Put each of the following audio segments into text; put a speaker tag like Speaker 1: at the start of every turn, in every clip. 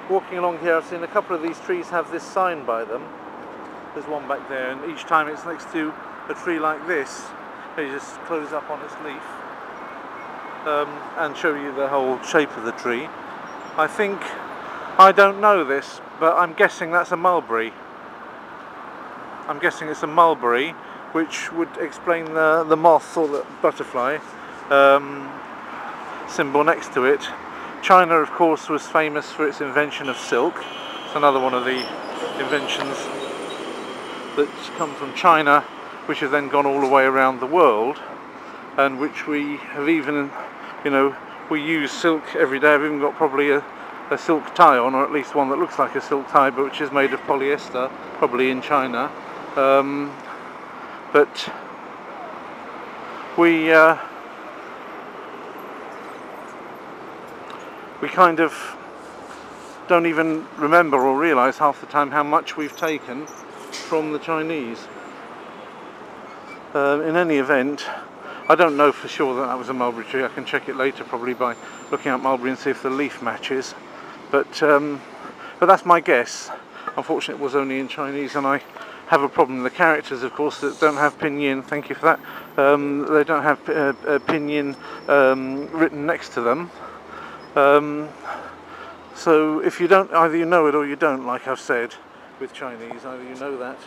Speaker 1: Walking along here, I've seen a couple of these trees have this sign by them. There's one back there, and each time it's next to a tree like this, they just close up on its leaf and show you the whole shape of the tree. I don't know this, but I'm guessing that's a mulberry. I'm guessing it's a mulberry, which would explain the moth or the butterfly symbol next to it. China, of course, was famous for its invention of silk. It's another one of the inventions that come from China, which have then gone all the way around the world, and which we have even, you know, we use silk every day. I've even got probably a silk tie on, or at least one that looks like a silk tie, but which is made of polyester, probably in China. But we kind of don't even remember or realise half the time how much we've taken from the Chinese. In any event, I don't know for sure that was a mulberry tree. I can check it later probably by looking at mulberry and see if the leaf matches. But that's my guess. Unfortunately, it was only in Chinese, and I have a problem. The characters, of course, that don't have pinyin, thank you for that, they don't have pinyin written next to them. So if you don't, either you know it or you don't, like I've said with Chinese, either you know that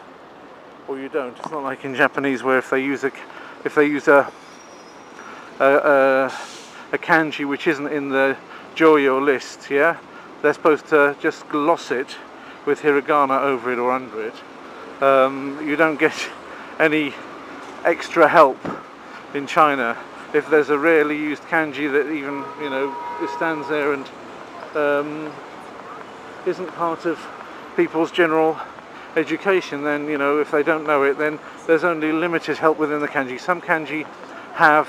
Speaker 1: or you don't. It's not like in Japanese where if they use a kanji which isn't in the Joyo list, yeah, they're supposed to just gloss it with hiragana over it or under it. You don't get any extra help in China. If there's a rarely used kanji that even, you know, it stands there and isn't part of people's general education, then, you know, if they don't know it, then there's only limited help within the kanji. Some kanji have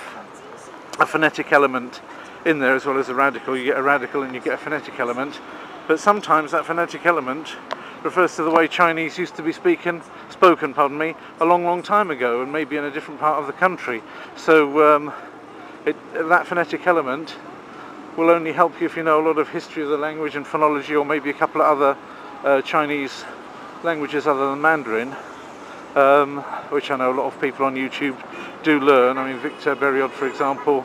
Speaker 1: a phonetic element in there as well as a radical. You get a radical and you get a phonetic element, but sometimes that phonetic element refers to the way Chinese used to be spoken, a long time ago, and maybe in a different part of the country. So that phonetic element will only help you if you know a lot of history of the language and phonology, or maybe a couple of other Chinese languages other than Mandarin, which I know a lot of people on YouTube do learn. I mean, Victor Berriod, for example,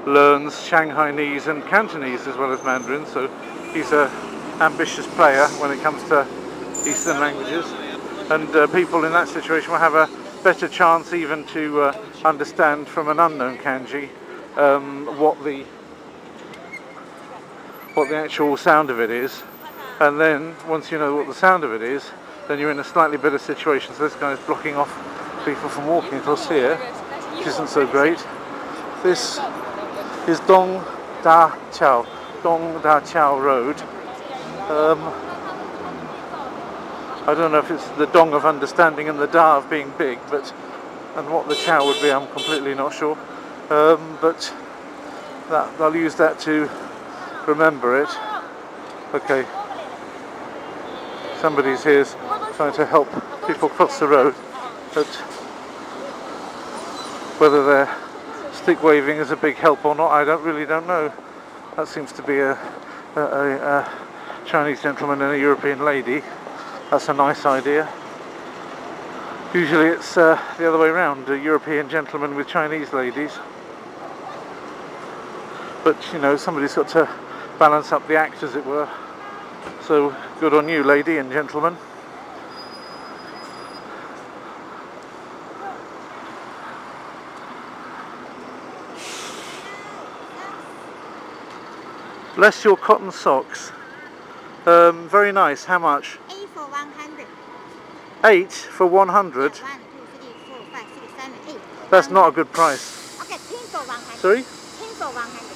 Speaker 1: learns Shanghainese and Cantonese as well as Mandarin, so he's an ambitious player when it comes to Eastern languages, and people in that situation will have a better chance even to understand from an unknown kanji what the actual sound of it is. And then once you know what the sound of it is, then you're in a slightly better situation. So this guy's blocking off people from walking across here, which isn't so great. This is Dong Da Chao Road. I don't know if it's the Dong of understanding and the Da of being big, but and what the Chao would be, I'm completely not sure. But I'll use that to remember it. Okay. Somebody's here trying to help people cross the road, but whether their stick waving is a big help or not, I really don't know. That seems to be a Chinese gentleman and a European lady. That's a nice idea. Usually it's the other way around, a European gentleman with Chinese ladies. But you know, somebody's got to balance up the act, as it were. So good on you, lady and gentlemen. Bless your cotton socks. Very nice. How much?
Speaker 2: 8 for 100.
Speaker 1: 8 for 100?
Speaker 2: 1, 2, 3, 4, 5, 6, 7, 8.
Speaker 1: That's not a good price.
Speaker 2: Okay, 10 for 100.
Speaker 1: Sorry?
Speaker 2: 10 for 100.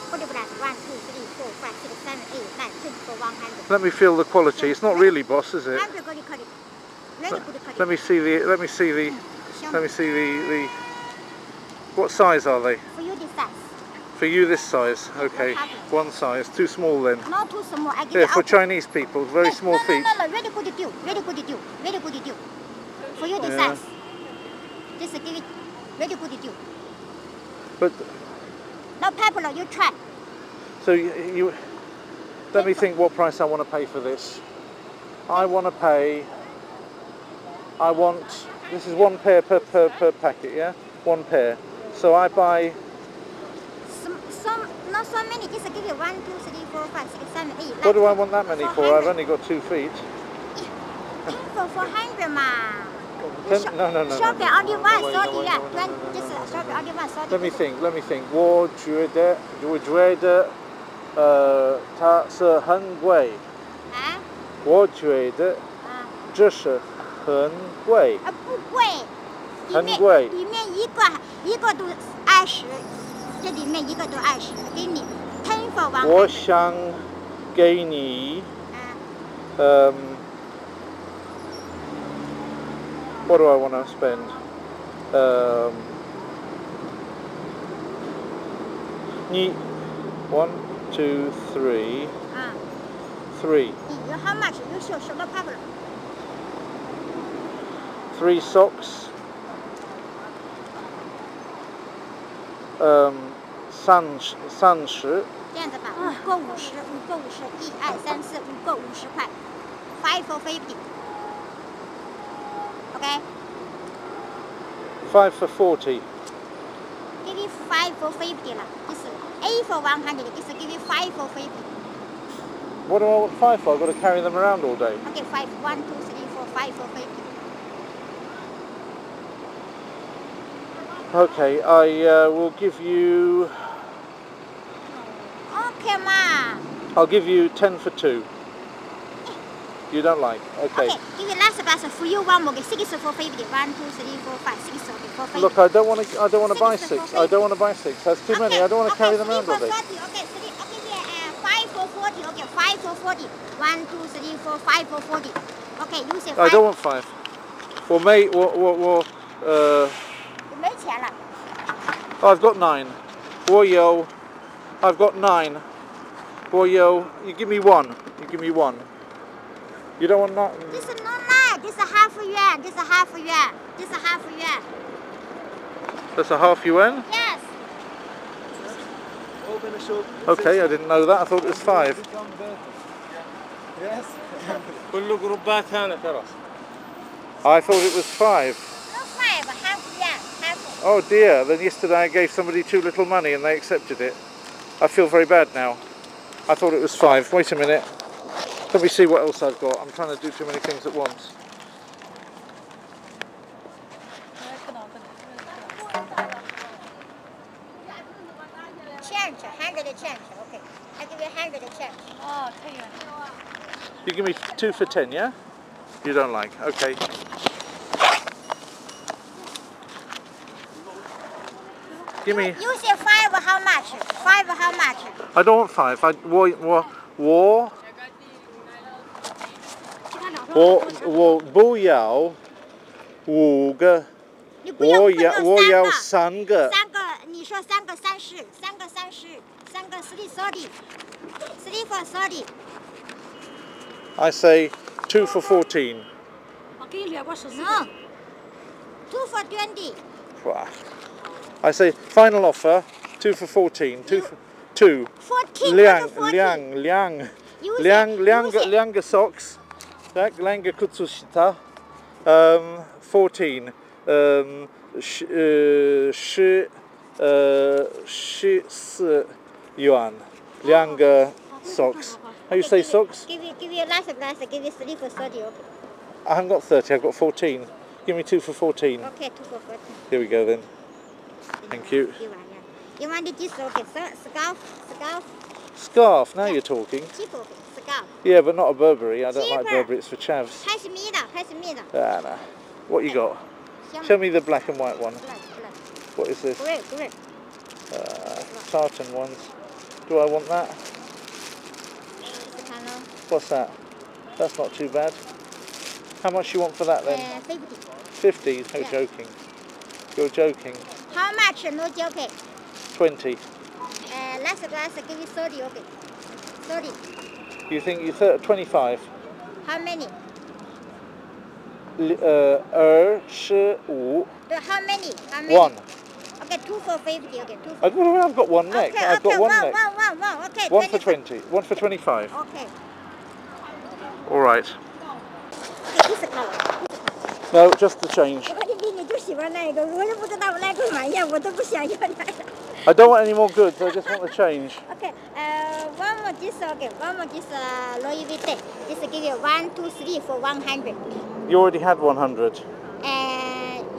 Speaker 2: 40 plus 1, 2, 3, 4, 5, 6, 7, 8, 9, 10 for 100.
Speaker 1: Let me feel the quality. It's not really Boss, is it?
Speaker 2: Very good quality. Very good quality.
Speaker 1: Let me see the what size are they?
Speaker 2: For you this size.
Speaker 1: For you this size. Okay. One size. Too small then.
Speaker 2: Not too small. I give
Speaker 1: Yeah,
Speaker 2: you
Speaker 1: for
Speaker 2: out.
Speaker 1: Chinese people, very small feet.
Speaker 2: No. Very good deal. Very good deal. Very good deal. For you this size. Just give it very good deal.
Speaker 1: But
Speaker 2: No popular, you try.
Speaker 1: so you let me think what price I want to pay for this. I want this is one pair per packet, yeah? One pair. So I buy
Speaker 2: Not so many, just give you 1, 2, 3, 4, 5, 6, 7, 8.
Speaker 1: what do I want that many for? I've only got 2 feet.
Speaker 2: 10 for 400 ma.
Speaker 1: No.
Speaker 2: Shop it only one, 30 yeah. Just shop it only one, 30.
Speaker 1: Let me think. 我觉得它是很贵。
Speaker 2: 啊？
Speaker 1: 我觉得这是很贵。
Speaker 2: 不贵。
Speaker 1: 很贵。
Speaker 2: 里面一个都20，这里面一个都20，给你10 for 100。
Speaker 1: 我想给你what do I want to spend? 1, 2, 3. 3.
Speaker 2: You how much? You show no problem.
Speaker 1: 3 socks. 30.
Speaker 2: 这样子吧，5个50，5个50，1、2、3、4，5个50块，5 for 50。Okay.
Speaker 1: 5 for 40.
Speaker 2: Give you 5 for 50 啦，就是 8 for 100，就是 give you 5 for 50。What
Speaker 1: do I want 5 for? I've got to carry them around all day.
Speaker 2: Okay, 5, 1, 2, 3, 4, 5 for 50.
Speaker 1: Okay, I will give you.
Speaker 2: Okay, ma.
Speaker 1: I'll give you 10 for 2. You don't like? Okay.
Speaker 2: Okay, give you last bus for you one more. 6 for 50. 1, 2, 3, 4, 5, 6 for 50.
Speaker 1: Look, I don't want to buy 6. I don't want to buy 6. That's too many. I don't want to carry them around all day.
Speaker 2: Okay, 5 for 40. Okay, 5 for 40. 1, 2, 3, 4, 5 for 40. Okay, you say 5.
Speaker 1: I don't want 5. 我没
Speaker 2: 钱了。
Speaker 1: I've got 9. I've got 9. You give me 1. You give me 1. You don't want 9.
Speaker 2: This is not 9. This is half yuan. This is half yuan. This is half yuan.
Speaker 1: That's a half yuan?
Speaker 2: Yes.
Speaker 1: Okay, I didn't know that. I thought it was 5.
Speaker 3: Yes. كله جروبات هنا ترى.
Speaker 1: I thought it was 5.
Speaker 2: Not 5. Half yuan. Half.
Speaker 1: Oh dear, then yesterday I gave somebody too little money and they accepted it. I feel very bad now. I thought it was 5. Wait a minute. Let me see what else I've got. I'm trying to do too many things at once.
Speaker 2: Change. 100 change. Okay. I give you 100 change. Oh, 可以了。
Speaker 1: You give me 2 for 10, yeah? You don't like. Okay. Give me.
Speaker 2: You say 5 how much? 5 how much?
Speaker 1: I don't want 5.我不要5个。我要3个。
Speaker 2: 3个，你说3个30，3个30，3个30 ，3 for 30。
Speaker 1: I say 2 for 14.
Speaker 2: No. 2 for 20.
Speaker 1: I say final offer 2 for 14. 2 for 2.
Speaker 2: 14.
Speaker 1: 两个 socks. 两个裤子下。14. 14 yuan. Lianga socks. How you say socks?
Speaker 2: Give you last glass. Give you 3 for 30. Okay.
Speaker 1: I haven't got 30. I've got 14. Give me 2 for 14.
Speaker 2: Okay, 2 for 14.
Speaker 1: Here we go then. Thank you.
Speaker 2: You want this? Okay, scarf.
Speaker 1: Scarf. Now you're talking.
Speaker 2: Cheap. Okay, scarf.
Speaker 1: Yeah, but not a Burberry. I don't like
Speaker 2: Cheaper.
Speaker 1: Burberry. It's for chavs.
Speaker 2: 开始密的。
Speaker 1: Ah, no. What you got? Show me the black and white one.
Speaker 2: Black.
Speaker 1: What is this?
Speaker 2: Great.
Speaker 1: Tartan ones. Do I want that? What's that? That's not too bad. How much you want for that then?
Speaker 2: 50.
Speaker 1: 50? No,
Speaker 2: Yeah.
Speaker 1: joking. You're joking.
Speaker 2: How much? No joking.
Speaker 1: 20.
Speaker 2: Last glass. Give you 30. Okay. 30.
Speaker 1: You think you 25?
Speaker 2: How many?
Speaker 1: 25.
Speaker 2: How many?
Speaker 1: One.
Speaker 2: Okay, 2 for 50. Okay, 2 for.
Speaker 1: I've got one neck.
Speaker 2: Okay,
Speaker 1: I've got one neck.
Speaker 2: One. Okay.
Speaker 1: One for 20. One for 25.
Speaker 2: Okay.
Speaker 1: All right.
Speaker 2: Okay, this color.
Speaker 1: No, just the change.
Speaker 2: 我的比你就喜欢那个，我也不知道我那个玩意儿，我都不想要那个。
Speaker 1: I don't want any more goods. I just want the change.
Speaker 2: Okay, one more this. Okay, one more this. Louis Vuitton. This give you 1, 2, 3 for 100.
Speaker 1: You already had 100.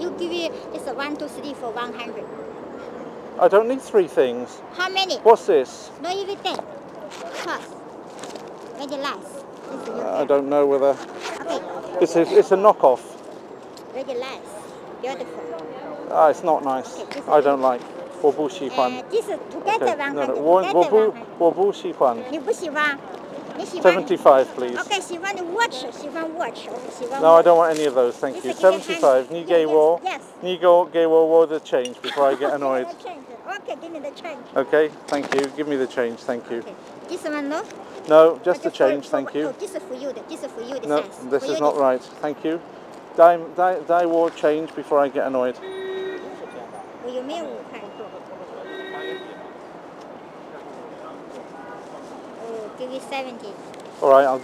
Speaker 2: You give you this 1, 2, 3 for 100.
Speaker 1: I don't need 3 things.
Speaker 2: How many?
Speaker 1: What's this?
Speaker 2: Louis Vuitton. Cost. Very nice.
Speaker 1: I don't know whether
Speaker 2: Okay,
Speaker 1: it's a knockoff.
Speaker 2: very nice. Beautiful.
Speaker 1: Ah, it's not nice.
Speaker 2: Okay, this
Speaker 1: I don't like. 我不喜欢.
Speaker 2: This together
Speaker 1: Okay.
Speaker 2: 100.
Speaker 1: No,
Speaker 2: Together
Speaker 1: 我不喜欢.
Speaker 2: 100. 你不喜欢？你喜欢
Speaker 1: 75, please.
Speaker 2: Okay, 喜欢的 watch， 喜欢 watch， 喜欢
Speaker 1: No, I don't want any of those, thank you.
Speaker 2: This is
Speaker 1: 75. 你给我
Speaker 2: Yes.
Speaker 1: 你给我 the change before I get annoyed.
Speaker 2: Okay, give me the change.
Speaker 1: Okay, thank you. Give me the change, thank you.
Speaker 2: Okay. This one, no?
Speaker 1: No, just the
Speaker 2: Okay,
Speaker 1: change,
Speaker 2: for-
Speaker 1: thank you.
Speaker 2: Oh, this is for you. This is for you. The
Speaker 1: No,
Speaker 2: size.
Speaker 1: this
Speaker 2: For
Speaker 1: is
Speaker 2: you,
Speaker 1: not
Speaker 2: this.
Speaker 1: right. Thank you. Die war change before I get annoyed.
Speaker 2: 我有没有5块？Oh, give you 70.
Speaker 1: All right,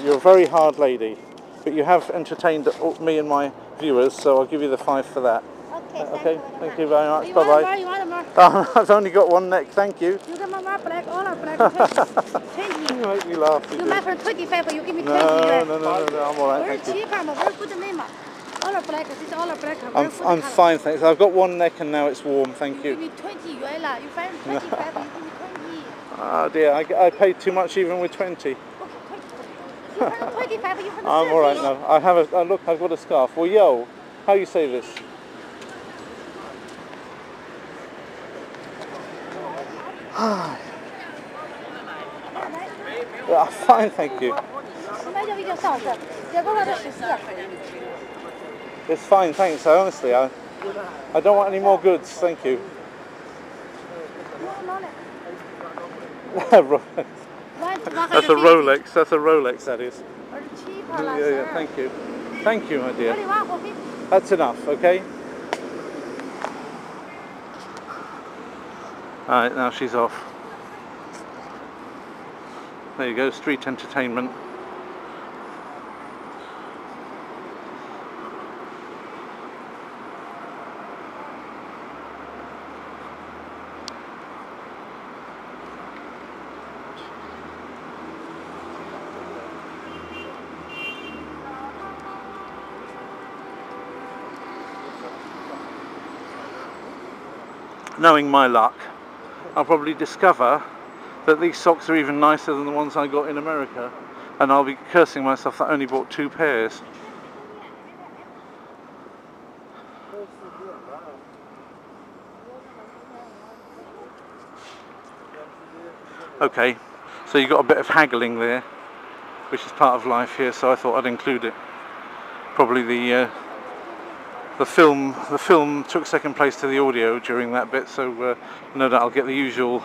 Speaker 1: you're a very hard lady, but you have entertained me and my viewers, so I'll give you the 5 for that.
Speaker 2: Okay,
Speaker 1: Okay, thank you very much.
Speaker 4: You
Speaker 1: Bye
Speaker 4: want
Speaker 1: bye.
Speaker 4: more? You want more?
Speaker 1: I've only got one neck. Thank you.
Speaker 4: You get more black, all are black. 20.
Speaker 1: You make me laugh. You
Speaker 4: You
Speaker 1: do.
Speaker 4: buy for 25, you give me 20.
Speaker 1: No, I'm all right.
Speaker 4: Very
Speaker 1: Thank you.
Speaker 4: cheap, very good name. All are black. This is all are black. Very
Speaker 1: I'm
Speaker 4: good color.
Speaker 1: fine, thanks. I've got one neck and now it's warm. Thank
Speaker 4: Give
Speaker 1: you.
Speaker 4: me 20 yuan lah. You find 25, you give me 20.
Speaker 1: Oh dear, I paid too much even with 20.
Speaker 4: Okay, 20. You find 25, you find
Speaker 1: I'm all right now. I have a look. I've got a scarf. Well, yo, how you say this? Fine, thank you.
Speaker 4: 那就已经上市，结果我这14。
Speaker 1: It's fine, thanks. Honestly, I don't want any more goods. Thank you. That's a Rolex. That's a Rolex. That is. Yeah. Thank you. Thank you, my dear. That's enough. Okay. All right, now she's off. There you go. Street entertainment. Knowing my luck, I'll probably discover that these socks are even nicer than the ones I got in America, and I'll be cursing myself that I only bought 2 pairs. Okay, so you got a bit of haggling there, which is part of life here, so I thought I'd include it. Probably the film took second place to the audio during that bit, so no doubt I'll get the usual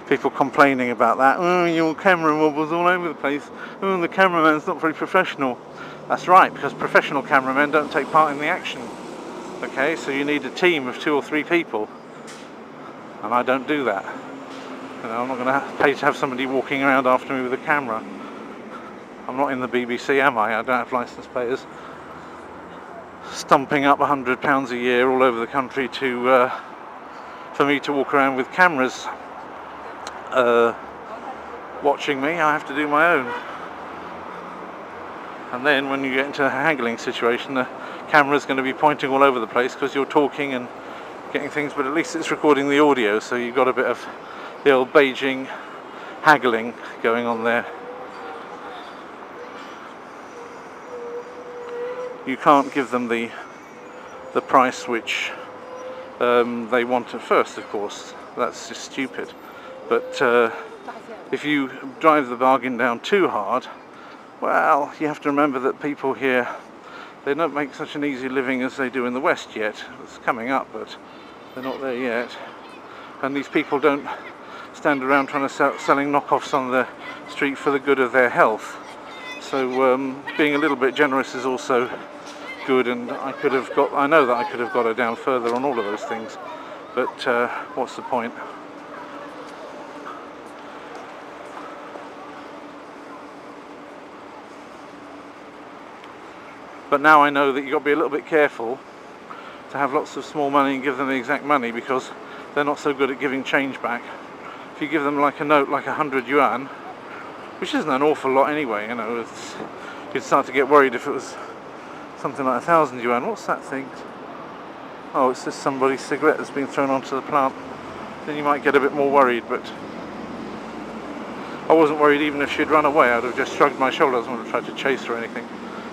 Speaker 1: people complaining about that. Oh, your camera wobbles all over the place. Oh, the cameraman's not very professional. That's right, because professional cameramen don't take part in the action. Okay, so you need a team of 2 or 3 people, and I don't do that. You know, I'm not going to pay to have somebody walking around after me with a camera. I'm not in the BBC, am I? I don't have licence payers stumping up £100 a year all over the country to for me to walk around with cameras. watching me, I have to do my own. And then when you get into a haggling situation, the camera's going to be pointing all over the place because you're talking and getting things, but at least it's recording the audio, so you've got a bit of the old Beijing haggling going on there. You can't give them the price which they want at first, of course. That's just stupid. But if you drive the bargain down too hard, well, you have to remember that people here, they don't make such an easy living as they do in the West yet. It's coming up, but they're not there yet. And these people don't stand around trying to selling knockoffs on the street for the good of their health. So being a little bit generous is also good, and I know that I could have got her down further on all of those things, but what's the point? But now I know that you've got to be a little bit careful to have lots of small money and give them the exact money, because they're not so good at giving change back. If you give them like a note, like 100 yuan, which isn't an awful lot anyway, you know, you'd start to get worried if it was something like 1,000 yuan. What's that thing? Oh, it's just somebody's cigarette that's been thrown onto the plant. Then you might get a bit more worried, but I wasn't worried even if she'd run away. I'd have just shrugged my shoulders. I wouldn't have tried to chase her or anything.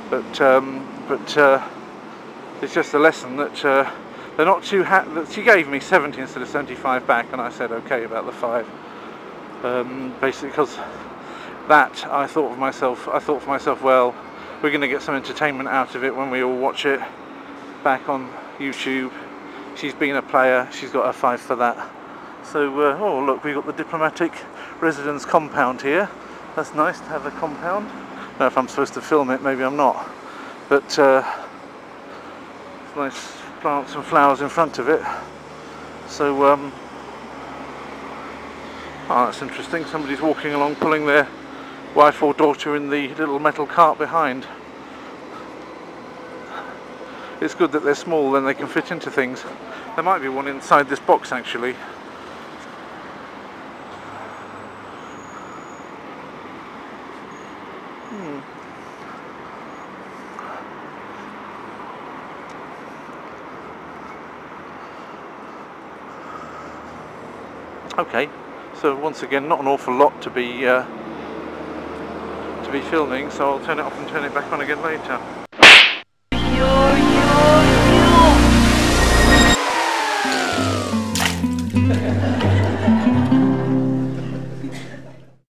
Speaker 1: But it's just a lesson that they're not too that she gave me 70 instead of 75 back, and I said okay about the 5. Basically because that I thought for myself, well, we're going to get some entertainment out of it when we all watch it back on YouTube. She's been a player, she's got a 5 for that. So oh look, we've got the diplomatic residence compound here. That's nice to have a compound. I don't know if I'm supposed to film it, maybe I'm not, but nice plants and flowers in front of it. So oh, that's interesting. Somebody's walking along pulling their wife or daughter in the little metal cart behind. It's good that they're small, then they can fit into things. There might be one inside this box actually. Okay, so once again, not an awful lot to be filming, so I'll turn it off and turn it back on again later.